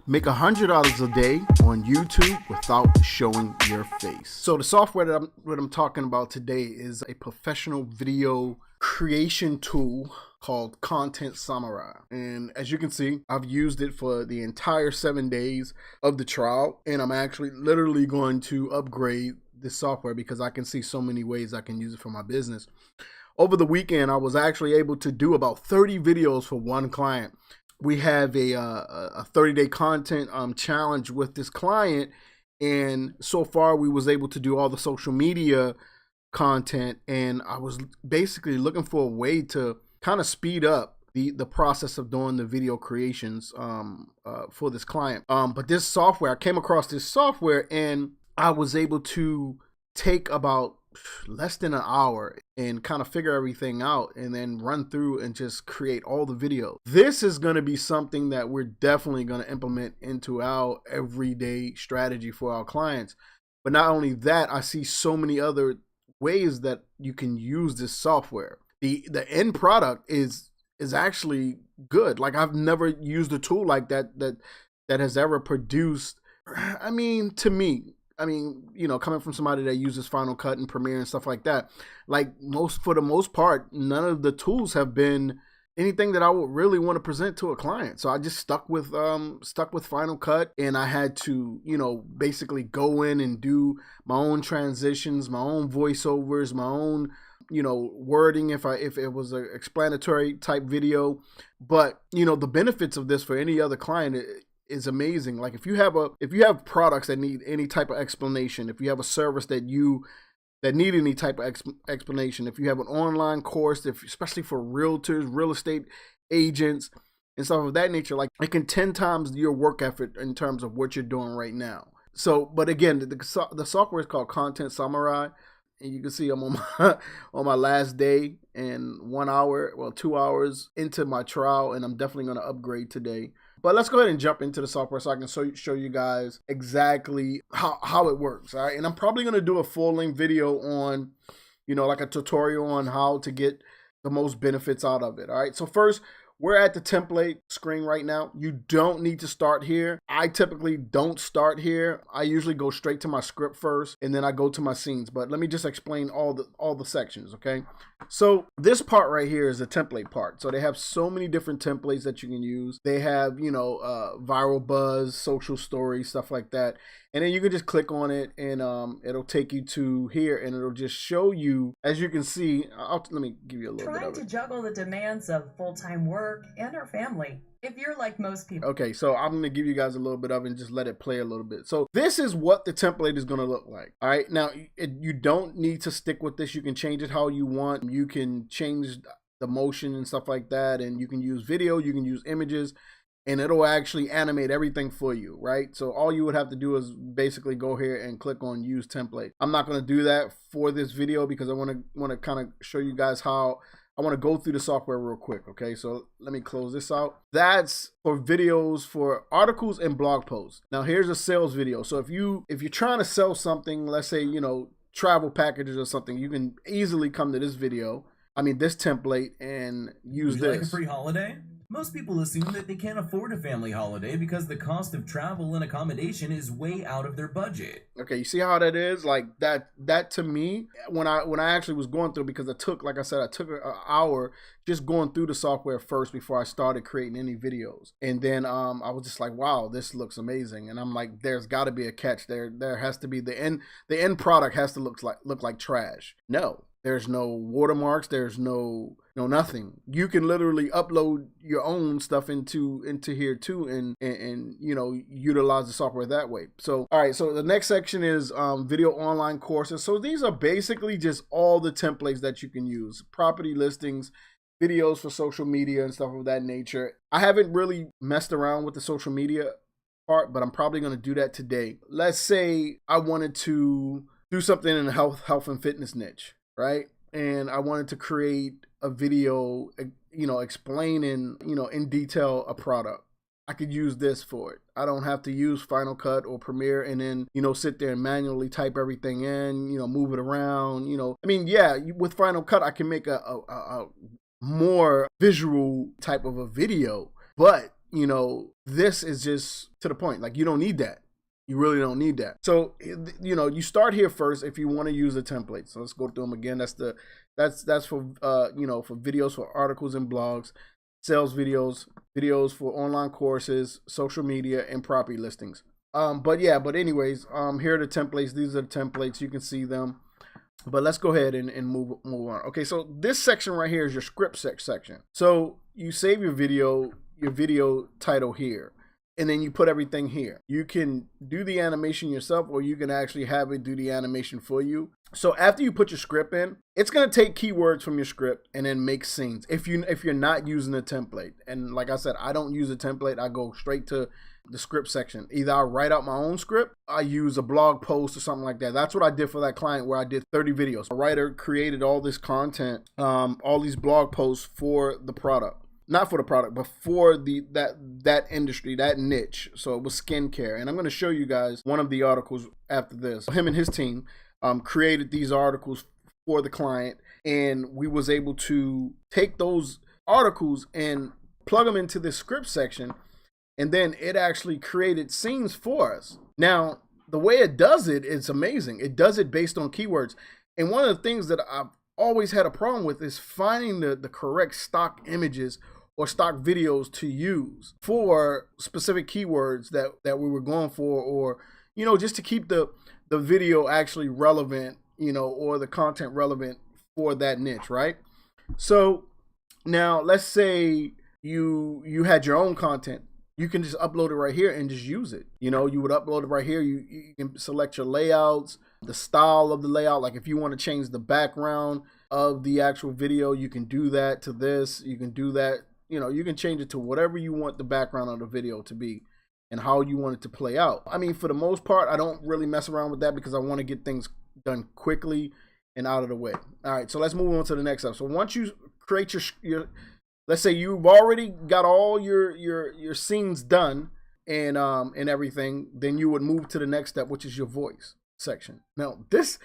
Make $100 a day on YouTube without showing your face. So the software that I'm talking about today is a professional video creation tool called Content Samurai. And as you can see, I've used it for the entire 7 days of the trial, and I'm actually literally going to upgrade this software because I can see so many ways I can use it for my business. Over the weekend, I was actually able to do about 30 videos for one client. We have a 30-day content challenge with this client, and so far we was able to do all the social media content, and I was basically looking for a way to kind of speed up the process of doing the video creations for this client. But this software, I came across this software, and I was able to take about less than an hour and kind of figure everything out and then run through and just create all the videos. This is going to be something that we're definitely going to implement into our everyday strategy for our clients. But not only that, I see so many other ways that you can use this software. The end product is actually good. Like, I've never used a tool like that has ever produced, I mean, to me, you know, coming from somebody that uses Final Cut and Premiere and stuff like that, like for the most part, none of the tools have been anything that I would really want to present to a client. So I just stuck with Final Cut, and I had to, you know, basically go in and do my own transitions, my own voiceovers, my own, you know, wording if it was an explanatory type video. But, you know, the benefits of this for any other client is amazing. Like, if you have products that need any type of explanation, if you have a service that need any type of explanation, if you have an online course, especially for realtors, real estate agents, and stuff of that nature, like, it can 10 times your work effort in terms of what you're doing right now. So, but again, the software is called Content Samurai, and you can see I'm on my last day and 2 hours into my trial, and I'm definitely going to upgrade today. But let's go ahead and jump into the software so I can show you guys exactly how it works. All right. And I'm probably going to do a full length video on, you know, like a tutorial on how to get the most benefits out of it. All right. So first, we're at the template screen right now. You don't need to start here. I typically don't start here. I usually go straight to my script first, and then I go to my scenes. But let me just explain all the sections, okay? So this part right here is the template part. So they have so many different templates that you can use. They have, you know, viral buzz, social stories, stuff like that. And then you can just click on it, and it'll take you to here, and it'll just show you, as you can see. Let me give you a little bit of it. Trying to juggle the demands of full-time work and our family. If you're like most people. Okay, so I'm going to give you guys a little bit of it and just let it play a little bit. So this is what the template is going to look like. All right, now you don't need to stick with this. You can change it how you want. You can change the motion and stuff like that, and you can use video, you can use images, and it'll actually animate everything for you, right? So all you would have to do is basically go here and click on use template. I'm not going to do that for this video because I want to kind of show you guys how. I want to go through the software real quick, okay? So let me close this out. That's for videos, for articles and blog posts. Now here's a sales video. So if you're trying to sell something, let's say, you know, travel packages or something, you can easily come to this template and use this. Like a free holiday? Most people assume that they can't afford a family holiday because the cost of travel and accommodation is way out of their budget. Okay, you see how that is? Like that to me, when I actually was going through, because I took an hour just going through the software first before I started creating any videos. And then I was just like, wow, this looks amazing. And I'm like, there's got to be a catch there. There has to be the end product has to look like trash. No. There's no watermarks. There's no nothing. You can literally upload your own stuff into here too, and you know, utilize the software that way. So all right, so the next section is video online courses. So these are basically just all the templates that you can use: property listings, videos for social media and stuff of that nature. I haven't really messed around with the social media part, but I'm probably going to do that today. Let's say I wanted to do something in the health and fitness niche, right? And I wanted to create a video, you know, explaining, you know, in detail a product. I could use this for it. I don't have to use Final Cut or Premiere and then, you know, sit there and manually type everything in, you know, move it around, you know. I mean, yeah, with Final Cut, I can make a more visual type of a video, but you know, this is just to the point. Like, you don't need that. You really don't need that. So, you know, you start here first if you want to use a template. So let's go through them again. That's for you know, for videos, for articles and blogs, sales videos, videos for online courses, social media, and property listings. But anyways, here are the templates. These are the templates. You can see them. But let's go ahead and move on. Okay, so this section right here is your script section. So you save your video title here, and then you put everything here. You can do the animation yourself, or you can actually have it do the animation for you. So after you put your script in, it's gonna take keywords from your script and then make scenes. If you're not using a template, and like I said, I don't use a template. I go straight to the script section. Either I write out my own script, I use a blog post or something like that. That's what I did for that client where I did 30 videos. A writer created all this content, all these blog posts for the product. Not for the product, but for that industry, that niche. So it was skincare. And I'm going to show you guys one of the articles after this. Him and his team created these articles for the client, and we was able to take those articles and plug them into this script section, and then it actually created scenes for us. Now, the way it does it, it's amazing. It does it based on keywords. And one of the things that I've always had a problem with is finding the correct stock images or stock videos to use for specific keywords that we were going for, or, you know, just to keep the video actually relevant, you know, or the content relevant for that niche, right? So now let's say you had your own content. You can just upload it right here and just use it. You know, you would upload it right here. You can select your layouts, the style of the layout. Like if you want to change the background of the actual video, you can do that to this. You can do that. You know, you can change it to whatever you want the background of the video to be and how you want it to play out. I mean, for the most part, I don't really mess around with that because I want to get things done quickly and out of the way. All right, so let's move on to the next step. So once you create your let's say you've already got all your scenes done and everything, then you would move to the next step, which is your voice section. Now, this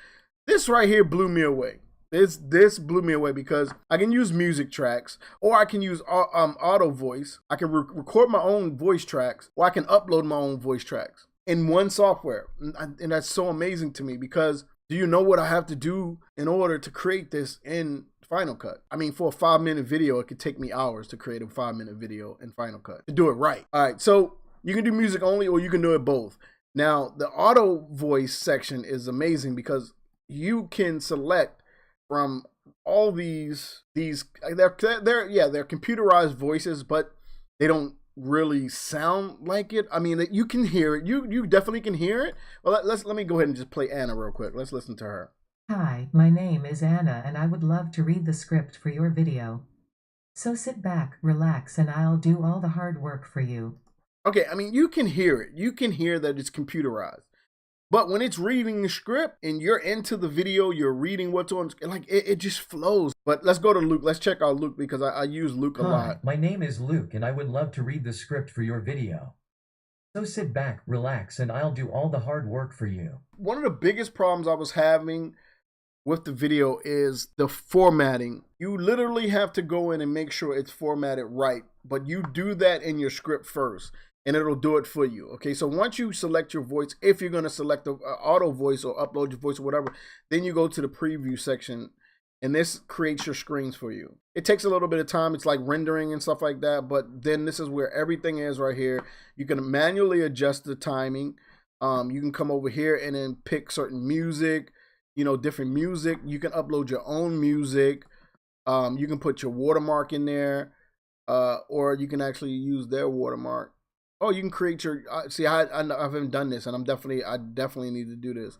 right here blew me away. This blew me away because I can use music tracks, or I can use auto voice. I can record my own voice tracks, or I can upload my own voice tracks in one software. And that's so amazing to me because do you know what I have to do in order to create this in Final Cut? I mean, for a 5-minute video, it could take me hours to create a 5-minute video in Final Cut to do it right. All right, so you can do music only, or you can do it both. Now, the auto voice section is amazing because you can select from all they're computerized voices, but they don't really sound like it. I mean, you can hear it. You definitely can hear it. Well, let me go ahead and just play Anna real quick. Let's listen to her. Hi, my name is Anna, and I would love to read the script for your video. So sit back, relax, and I'll do all the hard work for you. Okay, I mean, you can hear it. You can hear that it's computerized. But when it's reading the script and you're into the video, you're reading what's on, like it just flows. But let's go to Luke. Let's check out Luke because I use Luke a lot. My name is Luke, and I would love to read the script for your video. So sit back, relax, and I'll do all the hard work for you. One of the biggest problems I was having with the video is the formatting. You literally have to go in and make sure it's formatted right, but you do that in your script first and it'll do it for you. Okay, so once you select your voice, if you're going to select the auto voice or upload your voice or whatever, then you go to the preview section and this creates your screens for you. It takes a little bit of time. It's like rendering and stuff like that, but then this is where everything is right here. You can manually adjust the timing. You can come over here and then pick certain music, you know, different music. You can upload your own music. You can put your watermark in there, or you can actually use their watermark. Oh, you can create your, see, I haven't done this and I definitely need to do this.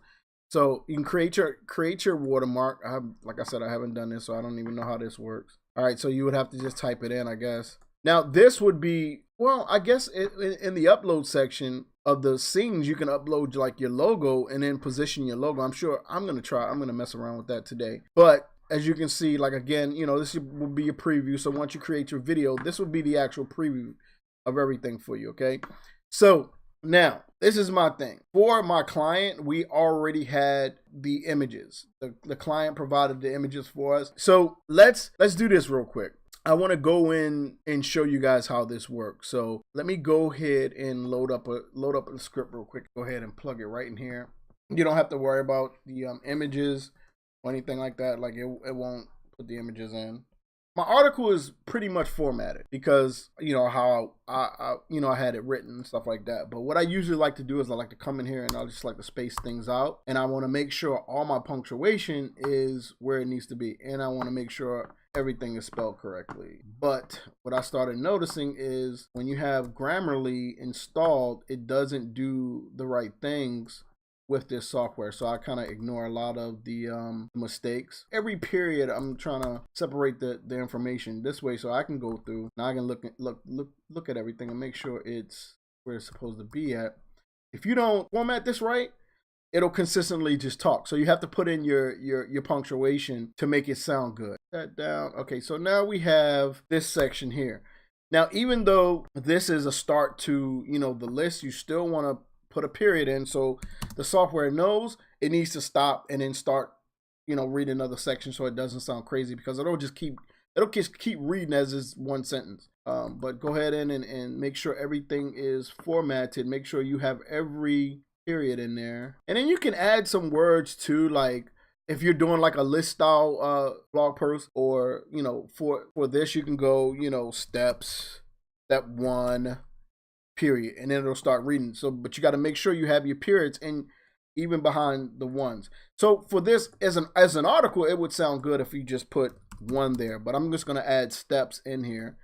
So you can create your watermark. Like I said, I haven't done this, so I don't even know how this works. All right, so you would have to just type it in, I guess. Now this would be, well, I guess in the upload section of the scenes, you can upload like your logo and then position your logo. I'm sure I'm gonna mess around with that today. But as you can see, like again, you know, this will be a preview. So once you create your video, this will be the actual preview of everything for you. Okay, so now this is my thing. For my client, we already had the images. The client provided the images for us. So let's do this real quick. I want to go in and show you guys how this works. So let me go ahead and load up a script real quick. Go ahead and plug it right in here. You don't have to worry about the images or anything like that. Like it won't put the images in. My article is pretty much formatted because you know how I had it written and stuff like that. But what I usually like to do is I like to come in here and I just like to space things out, and I want to make sure all my punctuation is where it needs to be, and I want to make sure everything is spelled correctly. But what I started noticing is when you have Grammarly installed, it doesn't do the right things with this software, so I kind of ignore a lot of the mistakes. Every period I'm trying to separate the information this way so I can go through and I can look at everything and make sure it's where it's supposed to be at. If you don't format this right, it'll consistently just talk, so you have to put in your punctuation to make it sound good. That down. Okay, so now we have this section here. Now even though this is a start to the list, you still want to put a period in so the software knows it needs to stop and then start read another section so it doesn't sound crazy, because it'll just keep reading as is one sentence. But go ahead in and make sure everything is formatted. Make sure you have every period in there, and then you can add some words too, like if you're doing like a list style blog post, or for this you can go step 1 period, and then it'll start reading. So but you got to make sure you have your periods and even behind the ones. So for this as an article, it would sound good if you just put 1 there, but I'm just going to add steps in here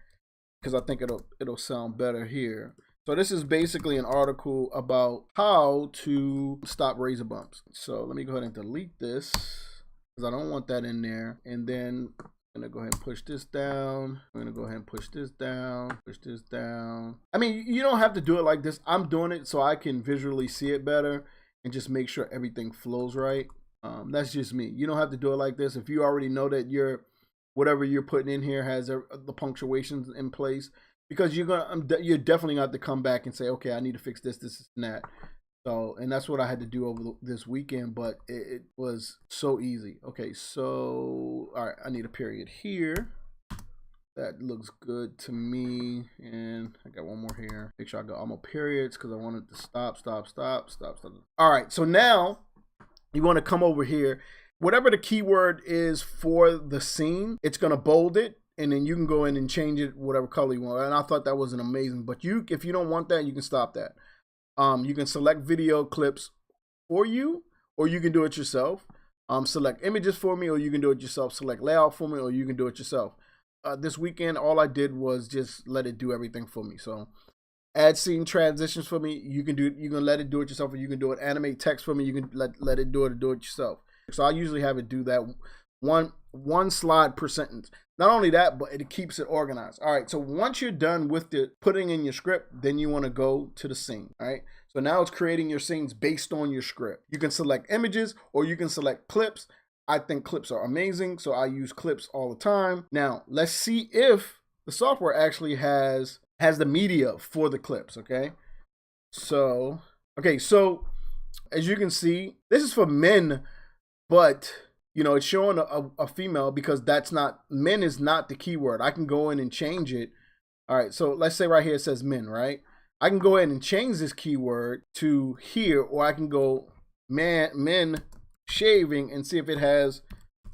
because I think it'll sound better here. So this is basically an article about how to stop razor bumps. So let me go ahead and delete this because I don't want that in there. And then I'm gonna go ahead and push this down. I'm gonna go ahead and push this down, push this down. I mean, you don't have to do it like this. I'm doing it so I can visually see it better and just make sure everything flows right. That's just me. You don't have to do it like this. If you already know that whatever you're putting in here has the punctuations in place, because you're definitely gonna have to come back and say, okay, I need to fix this, and that. So, and that's what I had to do over this weekend, but it was so easy. Okay, so all right, I need a period here. That looks good to me, and I got one more here. Make sure I got all my periods because I wanted to stop. All right, so now you want to come over here. Whatever the keyword is for the scene, it's gonna bold it, and then you can go in and change it whatever color you want. And I thought that was an amazing. But if you don't want that, you can stop that. You can select video clips for you, or you can do it yourself. Select images for me, or you can do it yourself. Select layout for me, or you can do it yourself. This weekend, all I did was just let it do everything for me. So add scene transitions for me. You can let it do it yourself, or you can do it. Animate text for me. You can let it do it yourself. So I usually have it do that one slide per sentence. Not only that, but it keeps it organized. All right, so once you're done with the putting in your script, then you want to go to the scene. All right, so now it's creating your scenes based on your script. You can select images or you can select clips. I think clips are amazing, so I use clips all the time. Now let's see if the software actually has the media for the clips. Okay, so as you can see, this is for men, but it's showing a female because men is not the keyword. I can go in and change it. All right, so let's say right here it says men, right? I can go ahead and change this keyword to here, or I can go men shaving and see if it has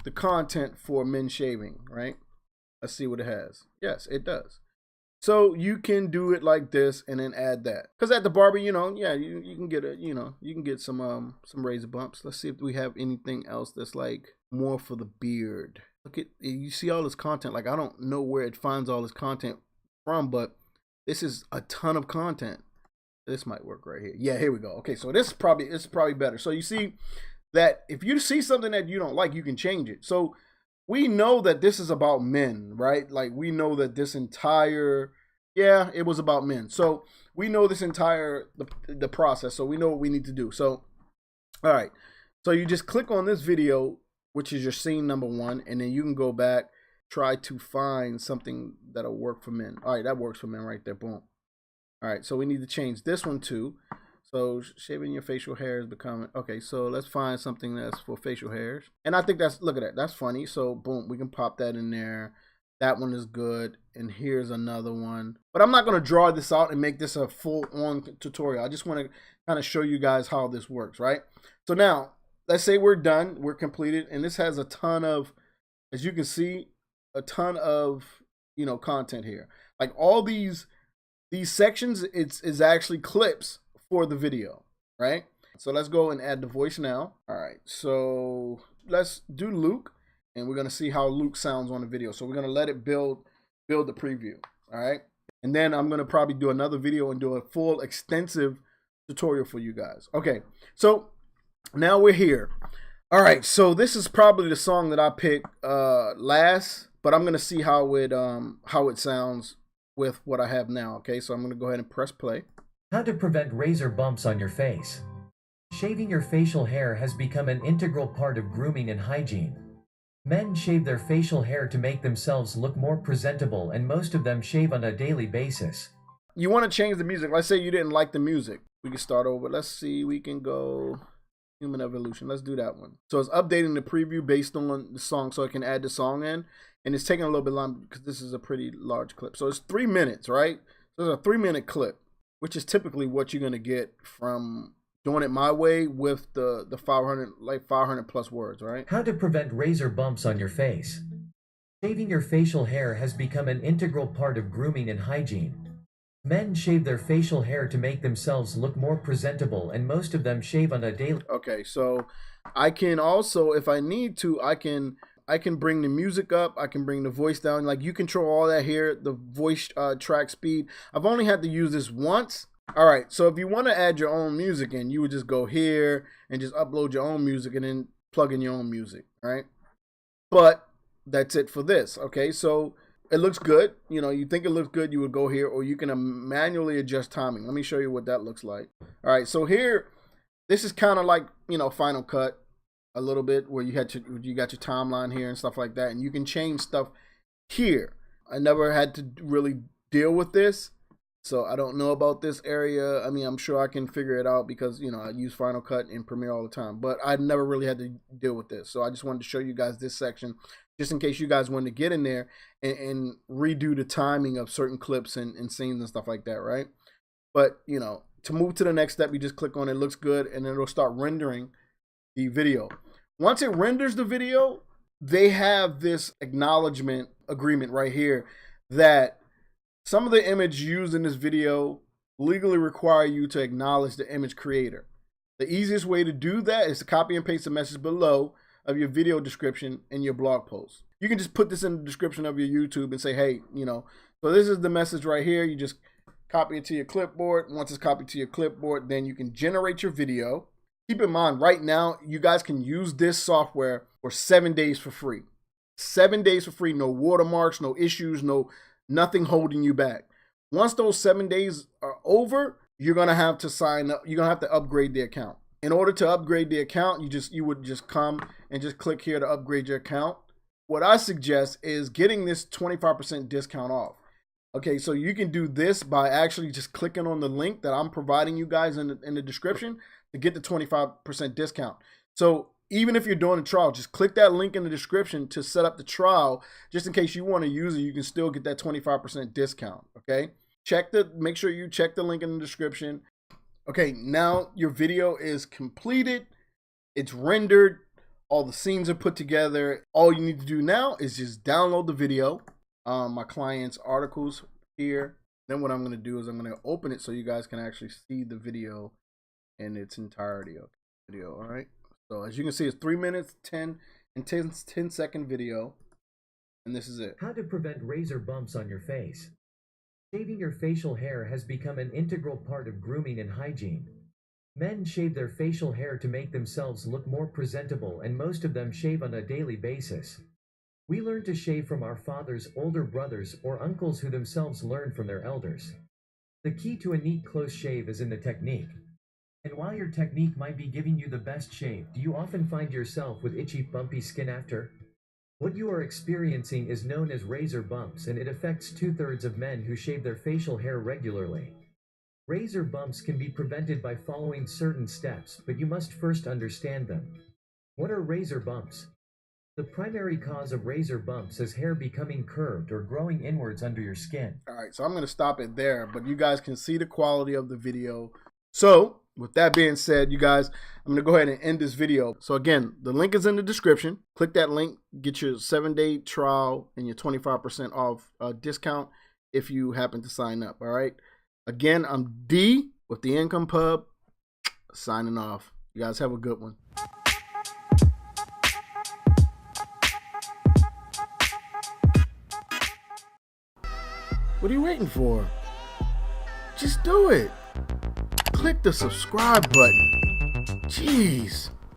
the content for men shaving, right? Let's see what it has. Yes, it does. So you can do it like this and then add that. Because at the barber, you can get you can get some razor bumps. Let's see if we have anything else that's like more for the beard. Look at, you see all this content. Like I don't know where it finds all this content from, but this is a ton of content. This might work right here. Yeah, here we go. Okay, so it's probably better. So you see that if you see something that you don't like, you can change it. So we know that this is about men, right? Like we know that this entire, it was about men. So we know this entire, the process. So we know what we need to do. So, all right. So you just click on this video, which is your scene number 1. And then you can go back, try to find something that'll work for men. All right. That works for men right there. Boom. All right. So we need to change this one too. So shaving your facial hair is becoming, okay, so let's find something that's for facial hairs. And I think look at that, that's funny. So boom, we can pop that in there. That one is good. And here's another one. But I'm not going to draw this out and make this a full-on tutorial. I just want to kind of show you guys how this works, right? So now, let's say we're done. We're completed. And this has a ton of, as you can see, a ton of, you know, content here. Like all these sections, it's actually clips for the video, right? So let's go and add the voice now. All right, so let's do Luke, and we're gonna see how Luke sounds on the video. So we're gonna let it build the preview, all right? And then I'm gonna probably do another video and do a full extensive tutorial for you guys. Okay, so now we're here. All right, so this is probably the song that I picked last, but I'm gonna see how it sounds with what I have now. Okay, so I'm gonna go ahead and press play. How to prevent razor bumps on your face. Shaving your facial hair has become an integral part of grooming and hygiene. Men shave their facial hair to make themselves look more presentable, and most of them shave on a daily basis. You want to change the music. Let's say you didn't like the music. We can start over. Let's see, we can go Human Evolution. Let's do that one. So it's updating the preview based on the song so it can add the song in. And it's taking a little bit long because this is a pretty large clip. So it's 3 minutes, right? So it's a 3-minute clip, which is typically what you're going to get from doing it my way with the 500 plus words, right? How to prevent razor bumps on your face. Shaving your facial hair has become an integral part of grooming and hygiene. Men shave their facial hair to make themselves look more presentable, and most of them shave on a daily. Okay, so I can also, if I need to, I can bring the music up, I can bring the voice down. Like, you control all that here, the voice track speed. I've only had to use this once. All right, so if you want to add your own music in, you would just go here and just upload your own music and then plug in your own music, right? But that's it for this, okay? So it looks good. You know, you think it looks good, you would go here, or you can manually adjust timing. Let me show you what that looks like. All right, so here, this is kind of like, you know, Final Cut a little bit, where you got your timeline here and stuff like that, and you can change stuff here. I never had to really deal with this, so I don't know about this area. I mean, I'm sure I can figure it out because, you know, I use Final Cut and Premiere all the time, but I never really had to deal with this. So I just wanted to show you guys this section, just in case you guys wanted to get in there and redo the timing of certain clips and scenes and stuff like that, right? But, you know, to move to the next step, you just click on it, looks good, and then it'll start rendering the video. Once it renders the video, they have this acknowledgement agreement right here that some of the image used in this video legally require you to acknowledge the image creator. The easiest way to do that is to copy and paste the message below of your video description in your blog post. You can just put this in the description of your YouTube and say, hey, you know, so this is the message right here. You just copy it to your clipboard. Once it's copied to your clipboard, then you can generate your video. Keep in mind, right now, you guys can use this software for 7 days for free. 7 days for free, no watermarks, no issues, nothing holding you back. Once those 7 days are over, you're gonna have to sign up. You're gonna have to upgrade the account. In order to upgrade the account, you would just come and just click here to upgrade your account. What I suggest is getting this 25% discount off. Okay, so you can do this by actually just clicking on the link that I'm providing you guys in the description to get the 25% discount. So even if you're doing a trial, just click that link in the description to set up the trial. Just in case you want to use it, you can still get that 25% discount, okay? Make sure you check the link in the description. Okay, now your video is completed. It's rendered. All the scenes are put together. All you need to do now is just download the video. My client's articles here. Then what I'm going to do is I'm going to open it so you guys can actually see the video in its entirety. Okay, video, all right? So as you can see, it's 3 minutes, 10 second video, and this is it. How to prevent razor bumps on your face. Shaving your facial hair has become an integral part of grooming and hygiene. Men shave their facial hair to make themselves look more presentable, and most of them shave on a daily basis. We learn to shave from our fathers, older brothers, or uncles who themselves learned from their elders. The key to a neat close shave is in the technique. And while your technique might be giving you the best shave, do you often find yourself with itchy, bumpy skin after? What you are experiencing is known as razor bumps, and it affects 2/3 of men who shave their facial hair regularly. Razor bumps can be prevented by following certain steps, but you must first understand them. What are razor bumps? The primary cause of razor bumps is hair becoming curved or growing inwards under your skin. All right, so I'm going to stop it there, but you guys can see the quality of the video. So with that being said, you guys, I'm going to go ahead and end this video. So again, the link is in the description. Click that link, get your 7-day trial and your 25% off discount if you happen to sign up. All right. Again, I'm D with the Income Pub, signing off. You guys have a good one. What are you waiting for? Just do it. Click the subscribe button. Jeez.